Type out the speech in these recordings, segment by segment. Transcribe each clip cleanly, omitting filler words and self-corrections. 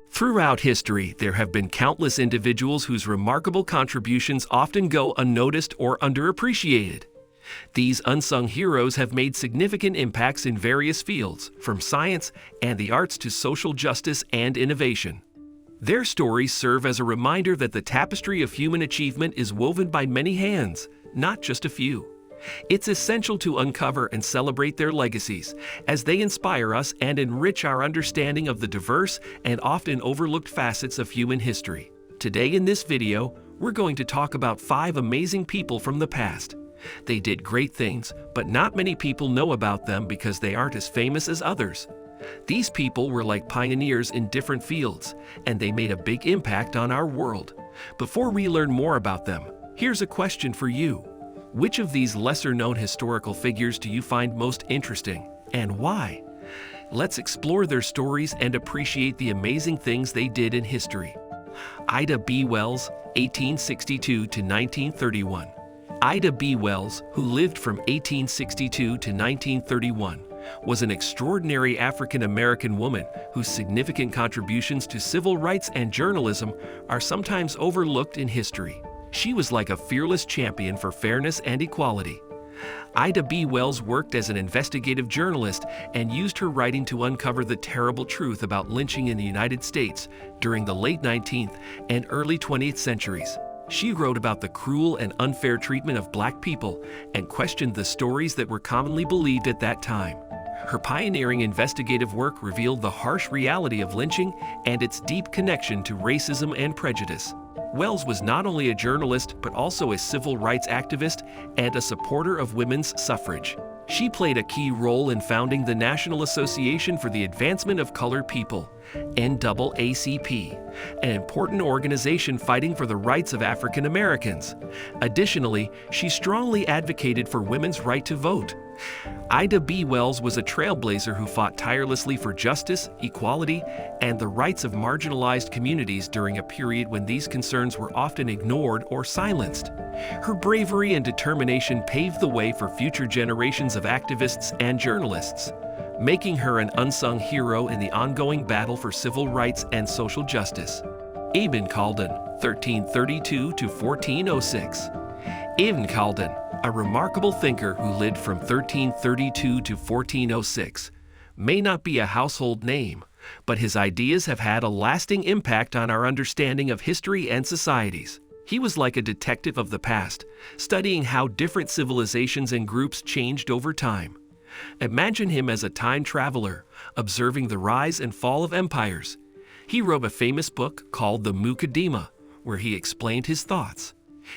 Throughout history, there have been countless individuals whose remarkable contributions often go unnoticed or underappreciated. These unsung heroes have made significant impacts in various fields, from science and the arts to social justice and innovation. Their stories serve as a reminder that the tapestry of human achievement is woven by many hands, not just a few. It's essential to uncover and celebrate their legacies, as they inspire us and enrich our understanding of the diverse and often overlooked facets of human history. Today in this video, we're going to talk about 5 amazing people from the past. They did great things, but not many people know about them because they aren't as famous as others. These people were like pioneers in different fields, and they made a big impact on our world. Before we learn more about them, here's a question for you. Which of these lesser-known historical figures do you find most interesting, and why? Let's explore their stories and appreciate the amazing things they did in history. Ida B. Wells, 1862 to 1931. Ida B. Wells, who lived from 1862 to 1931, was an extraordinary African-American woman whose significant contributions to civil rights and journalism are sometimes overlooked in history. She was like a fearless champion for fairness and equality. Ida B. Wells worked as an investigative journalist and used her writing to uncover the terrible truth about lynching in the United States during the late 19th and early 20th centuries. She wrote about the cruel and unfair treatment of Black people and questioned the stories that were commonly believed at that time. Her pioneering investigative work revealed the harsh reality of lynching and its deep connection to racism and prejudice. Wells was not only a journalist but also a civil rights activist and a supporter of women's suffrage. She played a key role in founding the National Association for the Advancement of Colored People, NAACP, an important organization fighting for the rights of African Americans. Additionally, she strongly advocated for women's right to vote. Ida B. Wells was a trailblazer who fought tirelessly for justice, equality, and the rights of marginalized communities during a period when these concerns were often ignored or silenced. Her bravery and determination paved the way for future generations of activists and journalists, making her an unsung hero in the ongoing battle for civil rights and social justice. Ibn Khaldun, 1332 to 1406. Ibn Khaldun, a remarkable thinker who lived from 1332 to 1406, may not be a household name, but his ideas have had a lasting impact on our understanding of history and societies. He was like a detective of the past, studying how different civilizations and groups changed over time. Imagine him as a time traveler, observing the rise and fall of empires. He wrote a famous book called the Muqaddimah, where he explained his thoughts.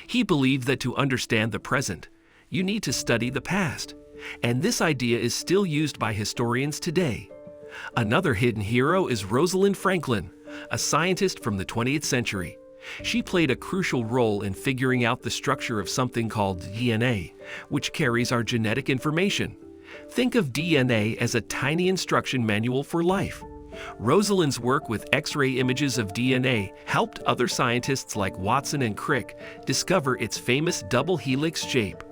He believed that to understand the present, you need to study the past, and this idea is still used by historians today. Another hidden hero is Rosalind Franklin, a scientist from the 20th century. She played a crucial role in figuring out the structure of something called DNA, which carries our genetic information. Think of DNA as a tiny instruction manual for life. Rosalind's work with X-ray images of DNA helped other scientists like Watson and Crick discover its famous double helix shape.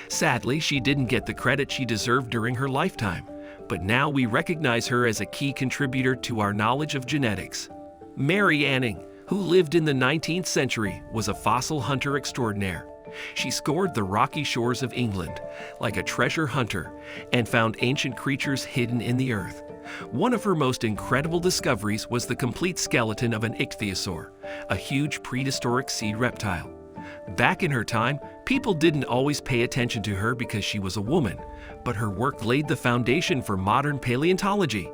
Sadly, she didn't get the credit she deserved during her lifetime, but now we recognize her as a key contributor to our knowledge of genetics. Mary Anning, who lived in the 19th century, was a fossil hunter extraordinaire. She scoured the rocky shores of England like a treasure hunter and found ancient creatures hidden in the earth. One of her most incredible discoveries was the complete skeleton of an ichthyosaur, a huge prehistoric sea reptile. Back in her time, people didn't always pay attention to her because she was a woman, but her work laid the foundation for modern paleontology.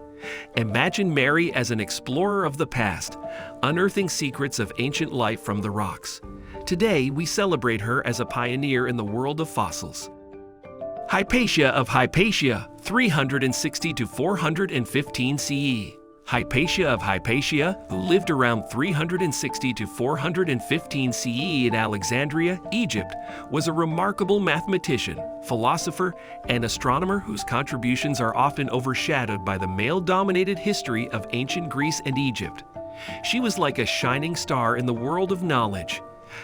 Imagine Mary as an explorer of the past, unearthing secrets of ancient life from the rocks. Today, we celebrate her as a pioneer in the world of fossils. Hypatia of Hypatia, 360 to 415 CE. Hypatia of Hypatia, who lived around 360 to 415 CE in Alexandria, Egypt, was a remarkable mathematician, philosopher, and astronomer whose contributions are often overshadowed by the male-dominated history of ancient Greece and Egypt. She was like a shining star in the world of knowledge.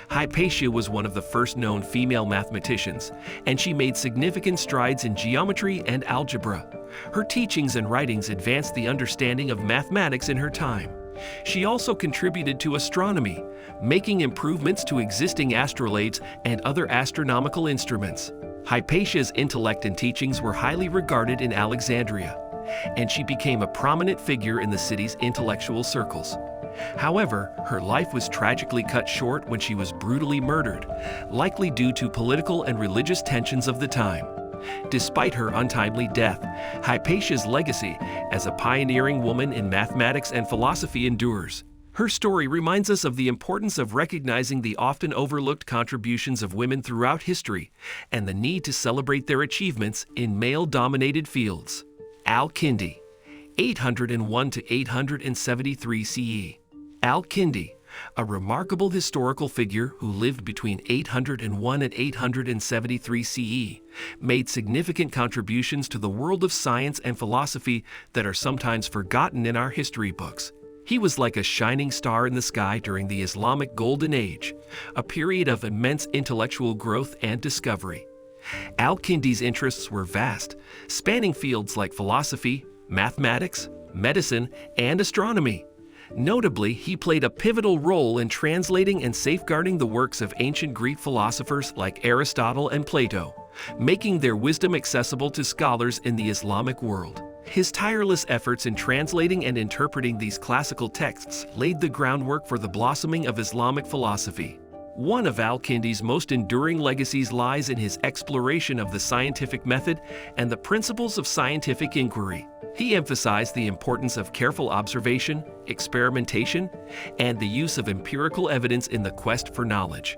Hypatia was one of the first known female mathematicians, and she made significant strides in geometry and algebra. Her teachings and writings advanced the understanding of mathematics in her time. She also contributed to astronomy, making improvements to existing astrolabes and other astronomical instruments. Hypatia's intellect and teachings were highly regarded in Alexandria, and she became a prominent figure in the city's intellectual circles. However, her life was tragically cut short when she was brutally murdered, likely due to political and religious tensions of the time. Despite her untimely death, Hypatia's legacy as a pioneering woman in mathematics and philosophy endures. Her story reminds us of the importance of recognizing the often overlooked contributions of women throughout history and the need to celebrate their achievements in male-dominated fields. Al-Kindi, 801 to 873 CE. Al-Kindi, a remarkable historical figure who lived between 801 and 873 CE, made significant contributions to the world of science and philosophy that are sometimes forgotten in our history books. He was like a shining star in the sky during the Islamic Golden Age, a period of immense intellectual growth and discovery. Al-Kindi's interests were vast, spanning fields like philosophy, mathematics, medicine, and astronomy. Notably, he played a pivotal role in translating and safeguarding the works of ancient Greek philosophers like Aristotle and Plato, making their wisdom accessible to scholars in the Islamic world. His tireless efforts in translating and interpreting these classical texts laid the groundwork for the blossoming of Islamic philosophy. One of Al-Kindi's most enduring legacies lies in his exploration of the scientific method and the principles of scientific inquiry. He emphasized the importance of careful observation, experimentation, and the use of empirical evidence in the quest for knowledge.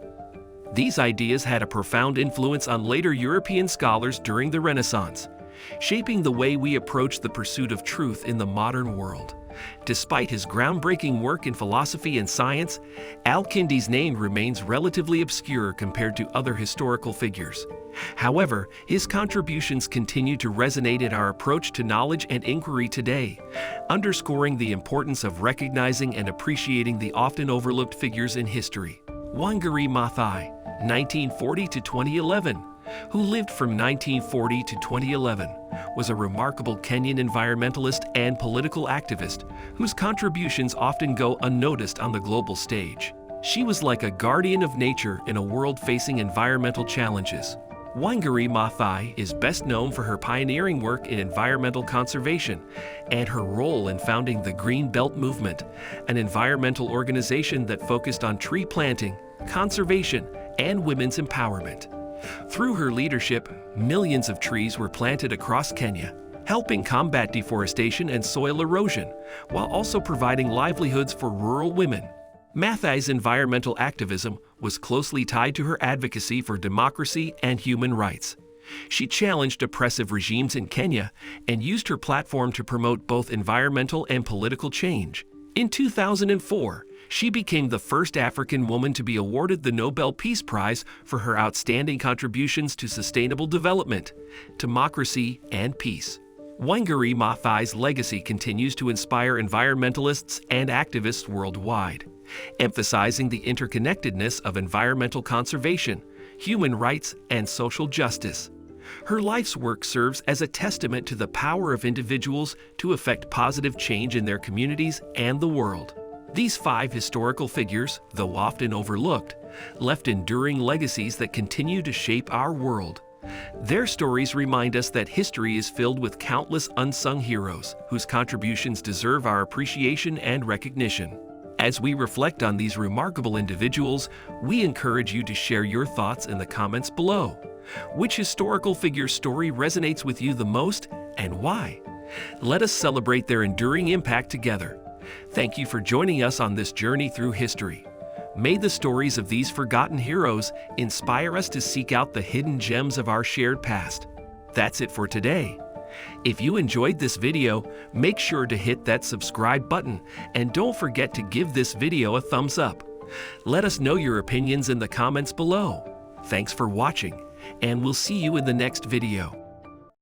These ideas had a profound influence on later European scholars during the Renaissance, shaping the way we approach the pursuit of truth in the modern world. Despite his groundbreaking work in philosophy and science, Al-Kindi's name remains relatively obscure compared to other historical figures. However, his contributions continue to resonate in our approach to knowledge and inquiry today, underscoring the importance of recognizing and appreciating the often overlooked figures in history. Wangari Maathai, 1940 to 2011, who lived from 1940 to 2011, was a remarkable Kenyan environmentalist and political activist whose contributions often go unnoticed on the global stage. She was like a guardian of nature in a world facing environmental challenges. Wangari Maathai is best known for her pioneering work in environmental conservation and her role in founding the Green Belt Movement, an environmental organization that focused on tree planting, conservation, and women's empowerment. Through her leadership, millions of trees were planted across Kenya, helping combat deforestation and soil erosion, while also providing livelihoods for rural women. Maathai's environmental activism was closely tied to her advocacy for democracy and human rights. She challenged oppressive regimes in Kenya and used her platform to promote both environmental and political change. In 2004, she became the first African woman to be awarded the Nobel Peace Prize for her outstanding contributions to sustainable development, democracy, and peace. Wangari Maathai's legacy continues to inspire environmentalists and activists worldwide, emphasizing the interconnectedness of environmental conservation, human rights, and social justice. Her life's work serves as a testament to the power of individuals to effect positive change in their communities and the world. These 5 historical figures, though often overlooked, left enduring legacies that continue to shape our world. Their stories remind us that history is filled with countless unsung heroes whose contributions deserve our appreciation and recognition. As we reflect on these remarkable individuals, we encourage you to share your thoughts in the comments below. Which historical figure's story resonates with you the most and why? Let us celebrate their enduring impact together. Thank you for joining us on this journey through history. May the stories of these forgotten heroes inspire us to seek out the hidden gems of our shared past. That's it for today. If you enjoyed this video, make sure to hit that subscribe button and don't forget to give this video a thumbs up. Let us know your opinions in the comments below. Thanks for watching, and we'll see you in the next video.